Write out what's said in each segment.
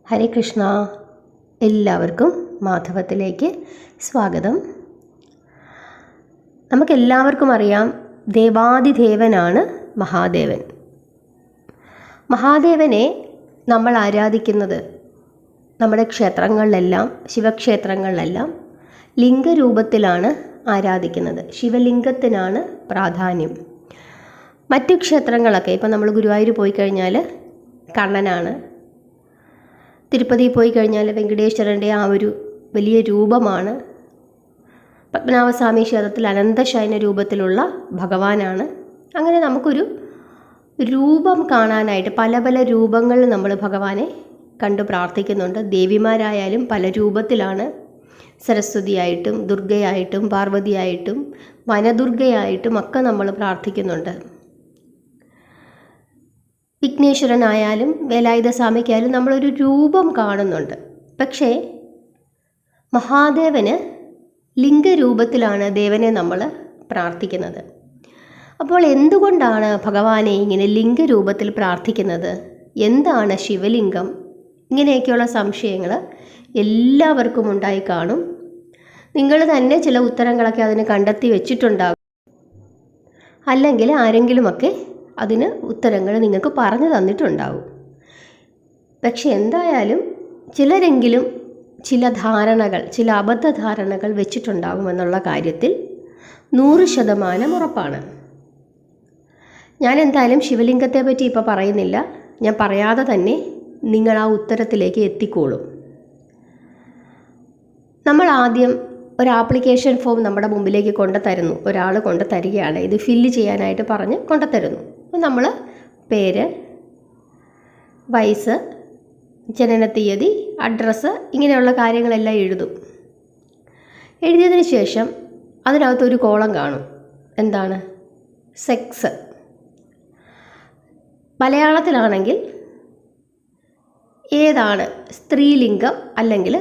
ഹരേ കൃഷ്ണ. എല്ലാവർക്കും മാധവത്തിലേക്ക് സ്വാഗതം. നമുക്കെല്ലാവർക്കും അറിയാം, ദേവാദിദേവനാണ് മഹാദേവൻ. മഹാദേവനെ നമ്മൾ ആരാധിക്കുന്നത് നമ്മുടെ ക്ഷേത്രങ്ങളിലെല്ലാം, ശിവക്ഷേത്രങ്ങളിലെല്ലാം ലിംഗരൂപത്തിലാണ് ആരാധിക്കുന്നത്. ശിവലിംഗത്തിനാണ് പ്രാധാന്യം. മറ്റു ക്ഷേത്രങ്ങളൊക്കെ, ഇപ്പം നമ്മൾ ഗുരുവായൂർ പോയി കഴിഞ്ഞാൽ കണ്ണനാണ്, തിരുപ്പതി പോയി കഴിഞ്ഞാൽ വെങ്കടേശ്വരൻ്റെ ആ ഒരു വലിയ രൂപമാണ്, പത്മനാഭസ്വാമി ക്ഷേത്രത്തിൽ അനന്തശയന രൂപത്തിലുള്ള ഭഗവാനാണ്. അങ്ങനെ നമുക്കൊരു രൂപം കാണാനായിട്ട് പല പല രൂപങ്ങളിൽ നമ്മൾ ഭഗവാനെ കണ്ടു പ്രാർത്ഥിക്കുന്നുണ്ട്. ദേവിമാരായാലും പല രൂപത്തിലാണ്, സരസ്വതിയായിട്ടും ദുർഗയായിട്ടും പാർവതിയായിട്ടും വനദുർഗയായിട്ടും ഒക്കെ നമ്മൾ പ്രാർത്ഥിക്കുന്നുണ്ട്. വിഘ്നേശ്വരനായാലും വേലായുധ സ്വാമിക്കായാലും നമ്മളൊരു രൂപം കാണുന്നുണ്ട്. പക്ഷേ മഹാദേവന് ലിംഗരൂപത്തിലാണ് ദേവനെ നമ്മൾ പ്രാർത്ഥിക്കുന്നത്. അപ്പോൾ എന്തുകൊണ്ടാണ് ഭഗവാനെ ഇങ്ങനെ ലിംഗരൂപത്തിൽ പ്രാർത്ഥിക്കുന്നത്? എന്താണ് ശിവലിംഗം? ഇങ്ങനെയൊക്കെയുള്ള സംശയങ്ങൾ എല്ലാവർക്കും ഉണ്ടായി കാണും. നിങ്ങൾ തന്നെ ചില ഉത്തരങ്ങളൊക്കെ അതിന് കണ്ടെത്തി വെച്ചിട്ടുണ്ടാകും, അല്ലെങ്കിൽ ആരെങ്കിലുമൊക്കെ അതിന് ഉത്തരങ്ങൾ നിങ്ങൾക്ക് പറഞ്ഞു തന്നിട്ടുണ്ടാകും. പക്ഷെ എന്തായാലും ചിലരെങ്കിലും ചില ധാരണകൾ, ചില അബദ്ധധാരണകൾ വെച്ചിട്ടുണ്ടാകുമെന്നുള്ള കാര്യത്തിൽ 100% ഉറപ്പാണ്. ഞാൻ എന്തായാലും ശിവലിംഗത്തെ പറ്റി ഇപ്പോൾ പറയുന്നില്ല. ഞാൻ പറയാതെ തന്നെ നിങ്ങൾ ആ ഉത്തരത്തിലേക്ക് എത്തിക്കോളും. നമ്മൾ ആദ്യം ഒരു ആപ്ലിക്കേഷൻ ഫോം നമ്മുടെ മുമ്പിലേക്ക് കൊണ്ടുതരുന്നു. ഒരാൾ കൊണ്ടുതരികയാണ്, ഇത് ഫില്ല് ചെയ്യാനായിട്ട് പറഞ്ഞ് കൊണ്ടുതരുന്നു. അപ്പോൾ നമ്മൾ പേര്, വയസ്സ്, ജനനത്തീയതി, അഡ്രസ്സ്, ഇങ്ങനെയുള്ള കാര്യങ്ങളെല്ലാം എഴുതും. എഴുതിയതിന് ശേഷം അതിനകത്തൊരു കോളം കാണും. എന്താണ്? സെക്സ്. മലയാളത്തിലാണെങ്കിൽ ഏതാണ് സ്ത്രീലിംഗം അല്ലെങ്കിൽ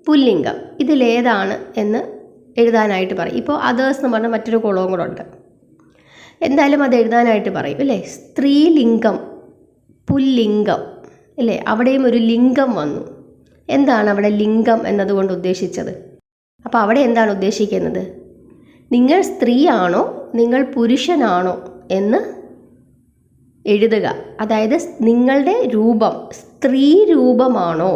പുല്ലിംഗം, ഇതിലേതാണ് എന്ന് എഴുതാനായിട്ട് പറയും. ഇപ്പോൾ അതേഴ്സ് എന്ന് പറഞ്ഞാൽ മറ്റൊരു കോളവും കൂടെ ഉണ്ട്. എന്തായാലും അത് എഴുതാനായിട്ട് പറയും, അല്ലേ? സ്ത്രീലിംഗം, പുല്ലിംഗം, അല്ലേ? അവിടെയും ഒരു ലിംഗം വന്നു. എന്താണ് അവിടെ ലിംഗം എന്നതുകൊണ്ട് ഉദ്ദേശിച്ചത്? അപ്പോൾ അവിടെ എന്താണ് ഉദ്ദേശിക്കുന്നത്? നിങ്ങൾ സ്ത്രീയാണോ നിങ്ങൾ പുരുഷനാണോ എന്ന് എഴുതുക. അതായത് നിങ്ങളുടെ രൂപം സ്ത്രീ രൂപമാണോ,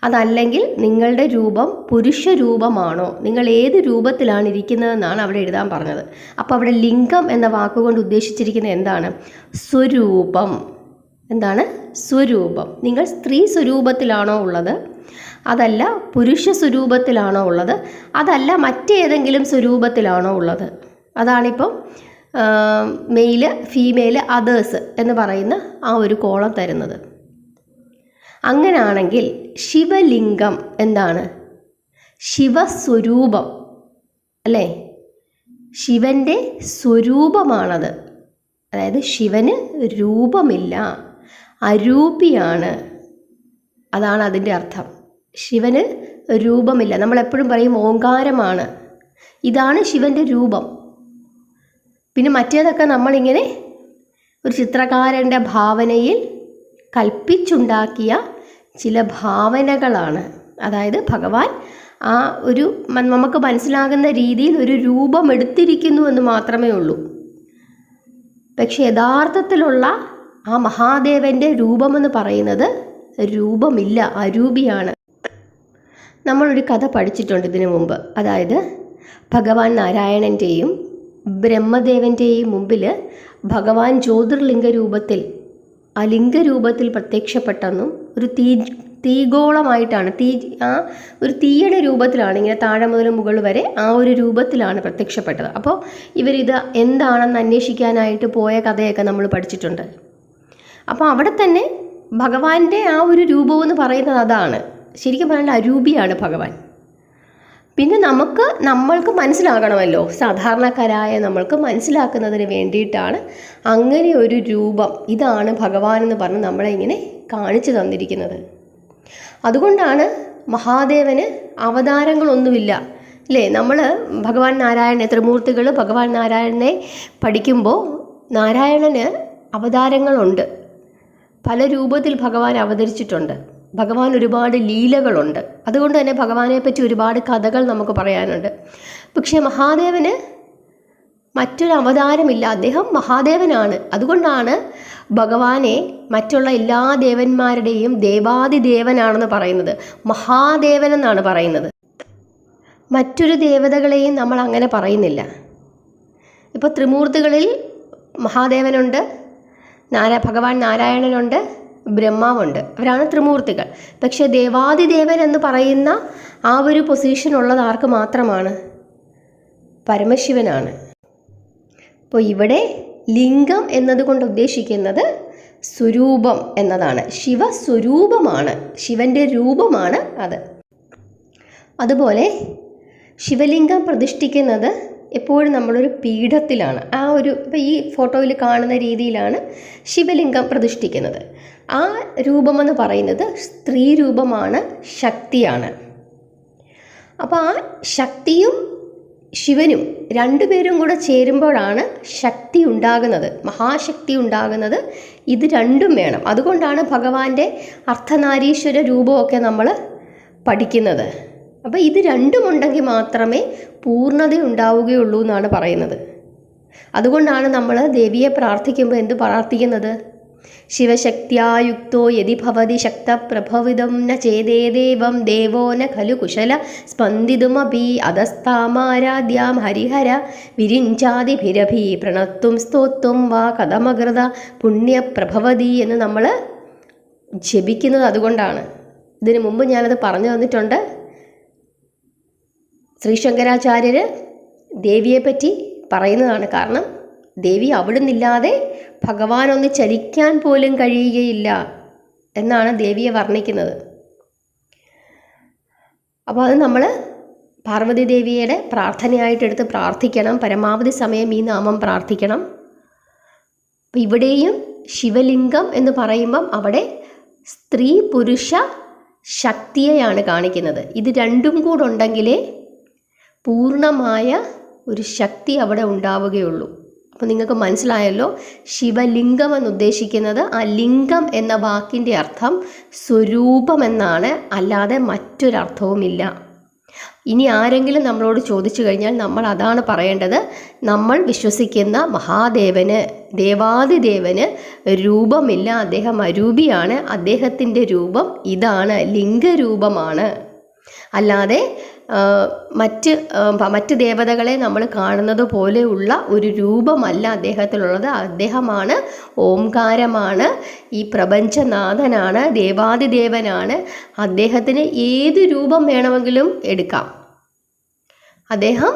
അതല്ലെങ്കിൽ നിങ്ങളുടെ രൂപം പുരുഷ രൂപമാണോ, നിങ്ങൾ ഏത് രൂപത്തിലാണ് ഇരിക്കുന്നതെന്നാണ് അവിടെ എഴുതാൻ പറഞ്ഞത്. അപ്പോൾ അവിടെ ലിംഗം എന്ന വാക്കുകൊണ്ട് ഉദ്ദേശിച്ചിരിക്കുന്നത് എന്താണ്? സ്വരൂപം. എന്താണ്? സ്വരൂപം. നിങ്ങൾ സ്ത്രീ സ്വരൂപത്തിലാണോ ഉള്ളത്, അതല്ല പുരുഷ സ്വരൂപത്തിലാണോ ഉള്ളത്, അതല്ല മറ്റേതെങ്കിലും സ്വരൂപത്തിലാണോ ഉള്ളത്. അതാണിപ്പം മെയില്, ഫീമെയിൽ, അതേഴ്സ് എന്ന് പറയുന്ന ആ ഒരു കോളം തരുന്നത്. അങ്ങനാണെങ്കിൽ ശിവലിംഗം എന്താണ്? ശിവസ്വരൂപം, അല്ലേ? ശിവൻ്റെ സ്വരൂപമാണത്. അതായത് ശിവന് രൂപമില്ല, അരൂപിയാണ്. അതാണ് അതിൻ്റെ അർത്ഥം. ശിവന് രൂപമില്ല. നമ്മളെപ്പോഴും പറയും ഓങ്കാരമാണ്, ഇതാണ് ശിവൻ്റെ രൂപം. പിന്നെ മറ്റേതൊക്കെ നമ്മളിങ്ങനെ ഒരു ചിത്രകാരൻ്റെ ഭാവനയിൽ കൽപ്പിച്ചുണ്ടാക്കിയ ചില ഭാവനകളാണ്. അതായത് ഭഗവാൻ ആ ഒരു നമുക്ക് മനസ്സിലാകുന്ന രീതിയിൽ ഒരു രൂപം എടുത്തിരിക്കുന്നു എന്ന് മാത്രമേ ഉള്ളൂ. പക്ഷെ യഥാർത്ഥത്തിലുള്ള ആ മഹാദേവൻ്റെ രൂപമെന്ന് പറയുന്നത് രൂപമില്ല, അരൂപിയാണ്. നമ്മളൊരു കഥ പഠിച്ചിട്ടുണ്ട് ഇതിനു മുമ്പ്. അതായത് ഭഗവാൻ നാരായണൻ്റെയും ബ്രഹ്മദേവൻ്റെയും മുമ്പിൽ ഭഗവാൻ ജ്യോതിർലിംഗ രൂപത്തിൽ, ആ ലിംഗരൂപത്തിൽ പ്രത്യക്ഷപ്പെട്ടെന്നും ഒരു തീഗോളമായിട്ടാണ്, ഒരു തീയുടെ രൂപത്തിലാണ്, ഇങ്ങനെ താഴെ മുതൽ മുകൾ വരെ ആ ഒരു രൂപത്തിലാണ് പ്രത്യക്ഷപ്പെട്ടത്. അപ്പോൾ ഇവരിത് എന്താണെന്ന് അന്വേഷിക്കാനായിട്ട് പോയ കഥയൊക്കെ നമ്മൾ പഠിച്ചിട്ടുണ്ട്. അപ്പോൾ അവിടെ തന്നെ ഭഗവാന്റെ ആ ഒരു രൂപമെന്ന് പറയുന്നത് അതാണ്. ശരിക്കും പറഞ്ഞാൽ അരൂപിയാണ് ഭഗവാൻ. പിന്നെ നമ്മൾക്ക് മനസ്സിലാകണമല്ലോ, സാധാരണക്കാരായ നമ്മൾക്ക് മനസ്സിലാക്കുന്നതിന് വേണ്ടിയിട്ടാണ് അങ്ങനെ ഒരു രൂപം, ഇതാണ് ഭഗവാൻ എന്ന് പറഞ്ഞ് നമ്മളെ ഇങ്ങനെ കാണിച്ചു തന്നിരിക്കുന്നത്. അതുകൊണ്ടാണ് മഹാദേവന് അവതാരങ്ങളൊന്നുമില്ല, അല്ലേ? നമ്മൾ ഭഗവാൻ നാരായണനെ, ത്രിമൂർത്തികൾ ഭഗവാൻ നാരായണനെ പഠിക്കുമ്പോൾ നാരായണന് അവതാരങ്ങളുണ്ട്. പല രൂപത്തിൽ ഭഗവാൻ അവതരിച്ചിട്ടുണ്ട്. ഭഗവാൻ ഒരുപാട് ലീലകളുണ്ട്. അതുകൊണ്ട് തന്നെ ഭഗവാനെ പറ്റി ഒരുപാട് കഥകൾ നമുക്ക് പറയാനുണ്ട്. പക്ഷേ മഹാദേവന് മറ്റൊരു അവതാരമില്ല, അദ്ദേഹം മഹാദേവനാണ്. അതുകൊണ്ടാണ് ഭഗവാനെ മറ്റുള്ള എല്ലാ ദേവന്മാരുടെയും ദേവാദിദേവനാണെന്ന് പറയുന്നത്, മഹാദേവൻ എന്നാണ് പറയുന്നത്. മറ്റൊരു ദേവതകളെയും നമ്മൾ അങ്ങനെ പറയുന്നില്ല. ഇപ്പോൾ ത്രിമൂർത്തികളിൽ മഹാദേവനുണ്ട്, ഭഗവാൻ നാരായണനുണ്ട്, ബ്രഹ്മാവുണ്ട്, അവരാണ് ത്രിമൂർത്തികൾ. പക്ഷേ ദേവാദിദേവൻ എന്ന് പറയുന്ന ആ ഒരു പൊസിഷൻ ഉള്ളത് ആർക്ക് മാത്രമാണ്? പരമശിവനാണ്. അപ്പോൾ ഇവിടെ ലിംഗം എന്നതുകൊണ്ട് ഉദ്ദേശിക്കുന്നത് സ്വരൂപം എന്നതാണ്. ശിവസ്വരൂപമാണ്, ശിവൻ്റെ രൂപമാണ് അത്. അതുപോലെ ശിവലിംഗം പ്രതിഷ്ഠിക്കുന്നത് എപ്പോഴും നമ്മളൊരു പീഠത്തിലാണ്. ഇപ്പോൾ ഈ ഫോട്ടോയിൽ കാണുന്ന രീതിയിലാണ് ശിവലിംഗം പ്രതിഷ്ഠിക്കുന്നത്. ആ രൂപമെന്ന് പറയുന്നത് സ്ത്രീ രൂപമാണ്, ശക്തിയാണ്. അപ്പോൾ ആ ശക്തിയും ശിവനും രണ്ടുപേരും കൂടെ ചേരുമ്പോഴാണ് ശക്തി ഉണ്ടാകുന്നത്, മഹാശക്തി ഉണ്ടാകുന്നത്. ഇത് രണ്ടും വേണം. അതുകൊണ്ടാണ് ഭഗവാന്റെ അർദ്ധനാരീശ്വര രൂപമൊക്കെ നമ്മൾ പഠിക്കുന്നത്. അപ്പോൾ ഇത് രണ്ടും ഉണ്ടെങ്കിൽ മാത്രമേ പൂർണ്ണത ഉണ്ടാവുകയുള്ളൂ എന്നാണ് പറയുന്നത്. അതുകൊണ്ടാണ് നമ്മൾ ദേവിയെ പ്രാർത്ഥിക്കുമ്പോൾ എന്ത് പ്രാർത്ഥിക്കുന്നത്? ശിവശക്തിയായുക്തോ യതി ഭവതി ശക്തപ്രഭവിതം ന ചേദേദേവം ദേവോ ന ഖലു കുശല സ്പന്ദിതുമപി അധസ്താമാരാധ്യാം ഹരിഹര വിരിഞ്ചാതിഭിരഭി പ്രണത്തും സ്തോത്വം വാ കഥമകൃത പുണ്യപ്രഭവതി എന്ന് നമ്മൾ ജപിക്കുന്നത് അതുകൊണ്ടാണ്. ഇതിനു മുമ്പ് ഞാനത് പറഞ്ഞു തന്നിട്ടുണ്ട്. ശ്രീ ശങ്കരാചാര്യർ ദേവിയെപ്പറ്റി പറയുന്നതാണ്. കാരണം ദേവി അവിടുന്നില്ലാതെ ഭഗവാനൊന്ന് ചലിക്കാൻ പോലും കഴിയുകയില്ല എന്നാണ് ദേവിയെ വർണ്ണിക്കുന്നത്. അപ്പോൾ അത് നമ്മൾ പാർവതി ദേവിയുടെ പ്രാർത്ഥനയായിട്ടെടുത്ത് പ്രാർത്ഥിക്കണം. പരമാവധി സമയം ഈ നാമം പ്രാർത്ഥിക്കണം. അപ്പോൾ ഇവിടെയും ശിവലിംഗം എന്ന് പറയുമ്പം അവിടെ സ്ത്രീ പുരുഷ ശക്തിയെയാണ് കാണിക്കുന്നത്. ഇത് രണ്ടും കൂടെ ഉണ്ടെങ്കിലേ പൂർണ്ണമായ ഒരു ശക്തി അവിടെ ഉണ്ടാവുകയുള്ളൂ. അപ്പോൾ നിങ്ങൾക്ക് മനസ്സിലായല്ലോ, ശിവലിംഗം എന്നുദ്ദേശിക്കുന്നത് ആ ലിംഗം എന്ന വാക്കിൻ്റെ അർത്ഥം സ്വരൂപമെന്നാണ്, അല്ലാതെ മറ്റൊരർത്ഥവുമില്ല. ഇനി ആരെങ്കിലും നമ്മളോട് ചോദിച്ചു കഴിഞ്ഞാൽ നമ്മൾ അതാണ് പറയേണ്ടത്. നമ്മൾ വിശ്വസിക്കുന്ന മഹാദേവന്, ദേവാദിദേവന് രൂപമില്ല, അദ്ദേഹം അരൂപിയാണ്. അദ്ദേഹത്തിൻ്റെ രൂപം ഇതാണ്, ലിംഗരൂപമാണ്. അല്ലാതെ മറ്റ് ദേവതകളെ നമ്മൾ കാണുന്നത് പോലെയുള്ള ഒരു രൂപമല്ല അദ്ദേഹത്തിലുള്ളത്. അദ്ദേഹമാണ്, ഓംകാരമാണ്, ഈ പ്രപഞ്ചനാഥനാണ്, ദേവാദിദേവനാണ്. അദ്ദേഹത്തിന് ഏത് രൂപം വേണമെങ്കിലും എടുക്കാം. അദ്ദേഹം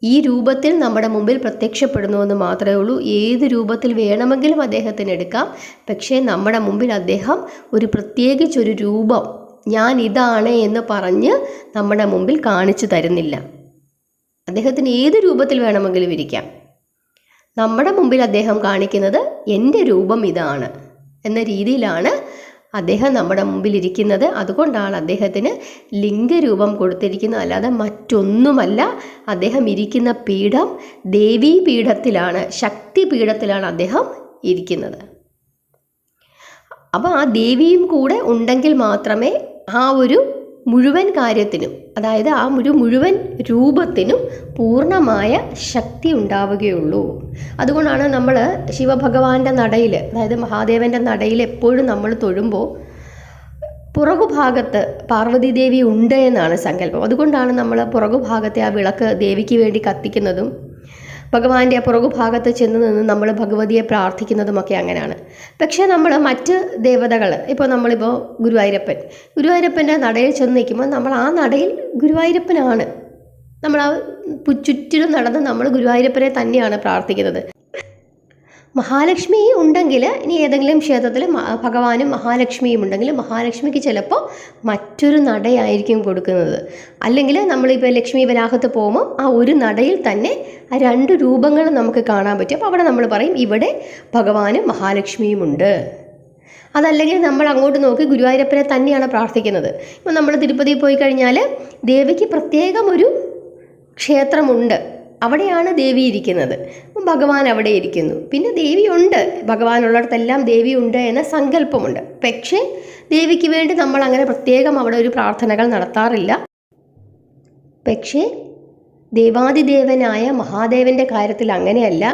ഈ രൂപത്തിൽ നമ്മുടെ മുമ്പിൽ പ്രത്യക്ഷപ്പെടുന്നുവെന്ന് മാത്രമേ ഉള്ളൂ. ഏത് രൂപത്തിൽ വേണമെങ്കിലും അദ്ദേഹത്തിന് എടുക്കാം. പക്ഷേ നമ്മുടെ മുമ്പിൽ അദ്ദേഹം ഒരു പ്രത്യേകിച്ചൊരു രൂപം, ഞാൻ ഇതാണ് എന്ന് പറഞ്ഞ് നമ്മുടെ മുമ്പിൽ കാണിച്ചു തരുന്നില്ല. അദ്ദേഹത്തിന് ഏത് രൂപത്തിൽ വേണമെങ്കിലും ഇരിക്കാം. നമ്മുടെ മുമ്പിൽ അദ്ദേഹം കാണിക്കുന്നത് എൻ്റെ രൂപം ഇതാണ് എന്ന രീതിയിലാണ് അദ്ദേഹം നമ്മുടെ മുമ്പിൽ ഇരിക്കുന്നത്. അതുകൊണ്ടാണ് അദ്ദേഹത്തിന് ലിംഗരൂപം കൊടുത്തിരിക്കുന്നത്, അല്ലാതെ മറ്റൊന്നുമല്ല. അദ്ദേഹം ഇരിക്കുന്ന പീഠം ദേവീ പീഠത്തിലാണ്, ശക്തി പീഠത്തിലാണ് അദ്ദേഹം ഇരിക്കുന്നത്. അപ്പോൾ ആ ദേവിയും കൂടെ ഉണ്ടെങ്കിൽ മാത്രമേ ആ ഒരു മുഴുവൻ കാര്യത്തിനും, അതായത് ആ ഒരു മുഴുവൻ രൂപത്തിനും പൂർണ്ണമായ ശക്തി ഉണ്ടാവുകയുള്ളൂ. അതുകൊണ്ടാണ് നമ്മൾ ശിവഭഗവാന്റെ നടയിൽ, അതായത് മഹാദേവൻ്റെ നടയിൽ എപ്പോഴും നമ്മൾ തൊഴുമ്പോൾ പുറകുഭാഗത്ത് പാർവതീദേവി ഉണ്ട് എന്നാണ് സങ്കല്പം. അതുകൊണ്ടാണ് നമ്മൾ പുറകുഭാഗത്തെ ആ വിളക്ക് ദേവിക്ക് വേണ്ടി കത്തിക്കുന്നതും ഭഗവാന്റെ ആ പുറകുഭാഗത്ത് ചെന്ന് നിന്ന് നമ്മൾ ഭഗവതിയെ പ്രാർത്ഥിക്കുന്നതുമൊക്കെ അങ്ങനെയാണ്. പക്ഷേ നമ്മൾ മറ്റ് ദേവതകൾ, ഇപ്പോൾ നമ്മളിപ്പോൾ ഗുരുവായൂരപ്പൻ്റെ നടയിൽ ചെന്ന് നിൽക്കുമ്പോൾ നമ്മൾ ആ നടയിൽ ഗുരുവായൂരപ്പനാണ്, നമ്മൾ ആ ചുറ്റിലും നടന്ന് നമ്മൾ ഗുരുവായൂരപ്പനെ തന്നെയാണ് പ്രാർത്ഥിക്കുന്നത്. മഹാലക്ഷ്മി ഉണ്ടെങ്കിൽ, ഇനി ഏതെങ്കിലും ക്ഷേത്രത്തിൽ ഭഗവാനും മഹാലക്ഷ്മിയും ഉണ്ടെങ്കിൽ മഹാലക്ഷ്മിക്ക് ചിലപ്പോൾ മറ്റൊരു നടയായിരിക്കും കൊടുക്കുന്നത്. അല്ലെങ്കിൽ നമ്മളിപ്പോൾ ലക്ഷ്മി വരാഹത്ത് പോകുമ്പോൾ ആ ഒരു നടയിൽ തന്നെ ആ രണ്ട് രൂപങ്ങൾ നമുക്ക് കാണാൻ പറ്റും. അപ്പോൾ അവിടെ നമ്മൾ പറയും ഇവിടെ ഭഗവാനും മഹാലക്ഷ്മിയും ഉണ്ട്. അതല്ലെങ്കിൽ നമ്മൾ അങ്ങോട്ട് നോക്കി ഗുരുവായൂരപ്പനെ തന്നെയാണ് പ്രാർത്ഥിക്കുന്നത്. ഇപ്പോൾ നമ്മൾ തിരുപ്പതി പോയി കഴിഞ്ഞാൽ ദേവിക്ക് പ്രത്യേകം ഒരു ക്ഷേത്രമുണ്ട്. അവിടെയാണ് ദേവി ഇരിക്കുന്നത്. ഭഗവാൻ അവിടെ ഇരിക്കുന്നു. പിന്നെ ദേവിയുണ്ട്, ഭഗവാനുള്ളിടത്തെല്ലാം ദേവിയുണ്ട് എന്ന സങ്കല്പമുണ്ട്. പക്ഷേ ദേവിക്ക് വേണ്ടി നമ്മൾ അങ്ങനെ പ്രത്യേകം അവിടെ ഒരു പ്രാർത്ഥനകൾ നടത്താറില്ല. പക്ഷേ ദേവാദിദേവനായ മഹാദേവൻ്റെ കാര്യത്തിൽ അങ്ങനെയല്ല.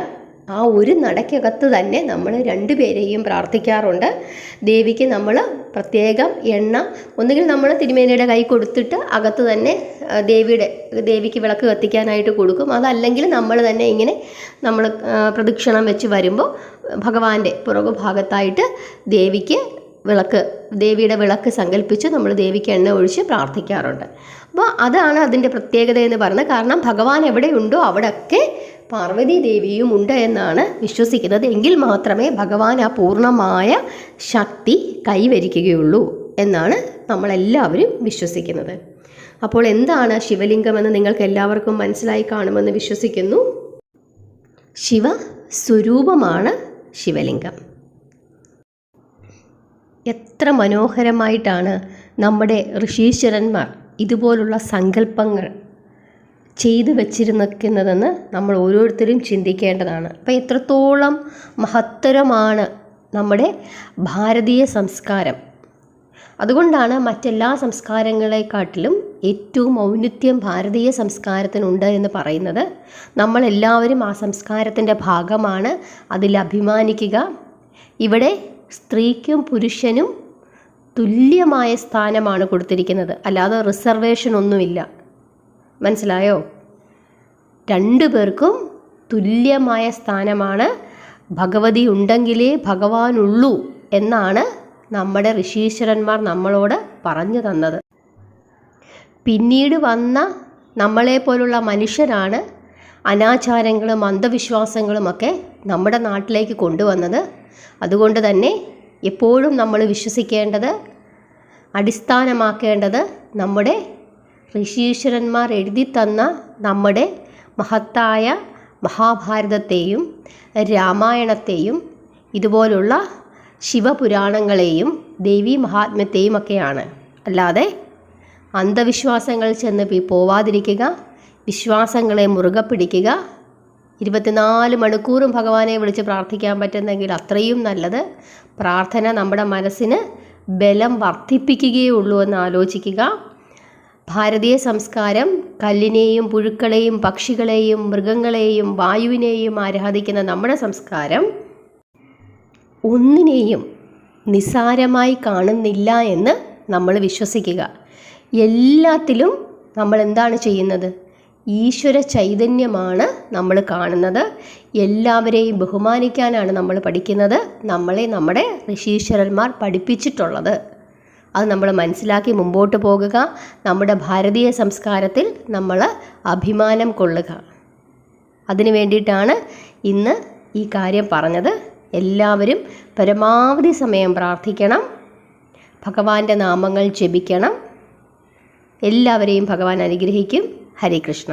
ആ ഒരു നടക്കകത്ത് തന്നെ നമ്മൾ രണ്ടുപേരെയും പ്രാർത്ഥിക്കാറുണ്ട്. ദേവിക്ക് നമ്മൾ പ്രത്യേകം എണ്ണ ഒന്നുകിൽ നമ്മൾ തിരുമേനിയുടെ കൈ കൊടുത്തിട്ട് അകത്ത് തന്നെ ദേവിക്ക് വിളക്ക് കത്തിക്കാനായിട്ട് കൊടുക്കും. അതല്ലെങ്കിൽ നമ്മൾ തന്നെ ഇങ്ങനെ നമ്മൾ പ്രദക്ഷിണം വെച്ച് വരുമ്പോൾ ഭഗവാന്റെ പുറകുഭാഗത്തായിട്ട് ദേവിയുടെ വിളക്ക് സങ്കല്പിച്ച് നമ്മൾ ദേവിക്ക് എണ്ണ ഒഴിച്ച് പ്രാർത്ഥിക്കാറുണ്ട്. അപ്പോൾ അതാണ് അതിൻ്റെ പ്രത്യേകത എന്ന് പറയുന്നത്. കാരണം ഭഗവാൻ എവിടെയുണ്ടോ അവിടെയൊക്കെ പാർവതി ദേവിയും ഉണ്ട് എന്നാണ് വിശ്വസിക്കുന്നത്. എങ്കിൽ മാത്രമേ ഭഗവാൻ ആ പൂർണ്ണമായ ശക്തി കൈവരിക്കുകയുള്ളൂ എന്നാണ് നമ്മളെല്ലാവരും വിശ്വസിക്കുന്നത്. അപ്പോൾ എന്താണ് ശിവലിംഗമെന്ന് നിങ്ങൾക്ക് എല്ലാവർക്കും മനസ്സിലായി കാണുമെന്ന് വിശ്വസിക്കുന്നു. ശിവസ്വരൂപമാണ് ശിവലിംഗം. എത്ര മനോഹരമായിട്ടാണ് നമ്മുടെ ഋഷീശ്വരന്മാർ ഇതുപോലുള്ള സങ്കല്പങ്ങൾ ചെയ്തു വച്ചിരുന്നതെന്ന് നമ്മൾ ഓരോരുത്തരും ചിന്തിക്കേണ്ടതാണ്. അപ്പോൾ എത്രത്തോളം മഹത്തരമാണ് നമ്മുടെ ഭാരതീയ സംസ്കാരം. അതുകൊണ്ടാണ് മറ്റെല്ലാ സംസ്കാരങ്ങളെക്കാട്ടിലും ഏറ്റവും ഔന്നത്യം ഭാരതീയ സംസ്കാരത്തിനുണ്ട് എന്ന് പറയുന്നത്. നമ്മളെല്ലാവരും ആ സംസ്കാരത്തിൻ്റെ ഭാഗമാണ്. അതിൽ അഭിമാനിക്കുക. ഇവിടെ സ്ത്രീക്കും പുരുഷനും തുല്യമായ സ്ഥാനമാണ് കൊടുത്തിരിക്കുന്നത്. അല്ലാതെ റിസർവേഷൻ ഒന്നുമില്ല. മനസ്സിലായോ? രണ്ടു പേർക്കും തുല്യമായ സ്ഥാനമാണ്. ഭഗവതി ഉണ്ടെങ്കിലേ ഭഗവാനുള്ളൂ എന്നാണ് നമ്മുടെ ഋഷീശ്വരന്മാർ നമ്മളോട് പറഞ്ഞു തന്നത്. പിന്നീട് വന്ന നമ്മളെപ്പോലുള്ള മനുഷ്യരാണ് അനാചാരങ്ങളും അന്ധവിശ്വാസങ്ങളുമൊക്കെ നമ്മുടെ നാട്ടിലേക്ക് കൊണ്ടുവന്നത്. അതുകൊണ്ട് തന്നെ എപ്പോഴും നമ്മൾ വിശ്വസിക്കേണ്ടത്, അടിസ്ഥാനമാക്കേണ്ടത് നമ്മുടെ ഋഷീശ്വരന്മാർ എഴുതി തന്ന നമ്മുടെ മഹത്തായ മഹാഭാരതത്തെയും രാമായണത്തെയും ഇതുപോലുള്ള ശിവപുരാണങ്ങളെയും ദേവീ മഹാത്മ്യത്തെയും ഒക്കെയാണ്. അല്ലാതെ അന്ധവിശ്വാസങ്ങൾ ചെന്ന് പോവാതിരിക്കുക, വിശ്വാസങ്ങളെ മുറുകെ പിടിക്കുക. 24 മണിക്കൂറും ഭഗവാനെ വിളിച്ച് പ്രാർത്ഥിക്കാൻ പറ്റുന്നെങ്കിൽ അത്രയും നല്ലത്. പ്രാർത്ഥന നമ്മുടെ മനസ്സിന് ബലം വർദ്ധിപ്പിക്കുകയുള്ളൂ എന്ന് ആലോചിക്കുക. ഭാരതീയ സംസ്കാരം കല്ലിനെയും പുഴുക്കളെയും പക്ഷികളെയും മൃഗങ്ങളെയും വായുവിനെയും ആരാധിക്കുന്ന നമ്മുടെ സംസ്കാരം ഒന്നിനെയും നിസ്സാരമായി കാണുന്നില്ല എന്ന് നമ്മൾ വിശ്വസിക്കുക. എല്ലാത്തിലും നമ്മൾ എന്താണ് ചെയ്യുന്നത്? ഈശ്വര ചൈതന്യമാണ് നമ്മൾ കാണുന്നത്. എല്ലാവരെയും ബഹുമാനിക്കാനാണ് നമ്മൾ പഠിക്കുന്നത്. നമ്മളെ നമ്മുടെ ഋഷീശ്വരന്മാർ പഠിപ്പിച്ചിട്ടുള്ളത്. അത് നമ്മൾ മനസ്സിലാക്കി മുമ്പോട്ട് പോകുക. നമ്മുടെ ഭാരതീയ സംസ്കാരത്തിൽ നമ്മൾ അഭിമാനം കൊള്ളുക. അതിനു വേണ്ടിയിട്ടാണ് ഇന്ന് ഈ കാര്യം പറഞ്ഞത്. എല്ലാവരും പരമാവധി സമയം പ്രാർത്ഥിക്കണം, ഭഗവാന്റെ നാമങ്ങൾ ജപിക്കണം. എല്ലാവരെയും ഭഗവാൻ അനുഗ്രഹിക്കും. ഹരേ കൃഷ്ണ.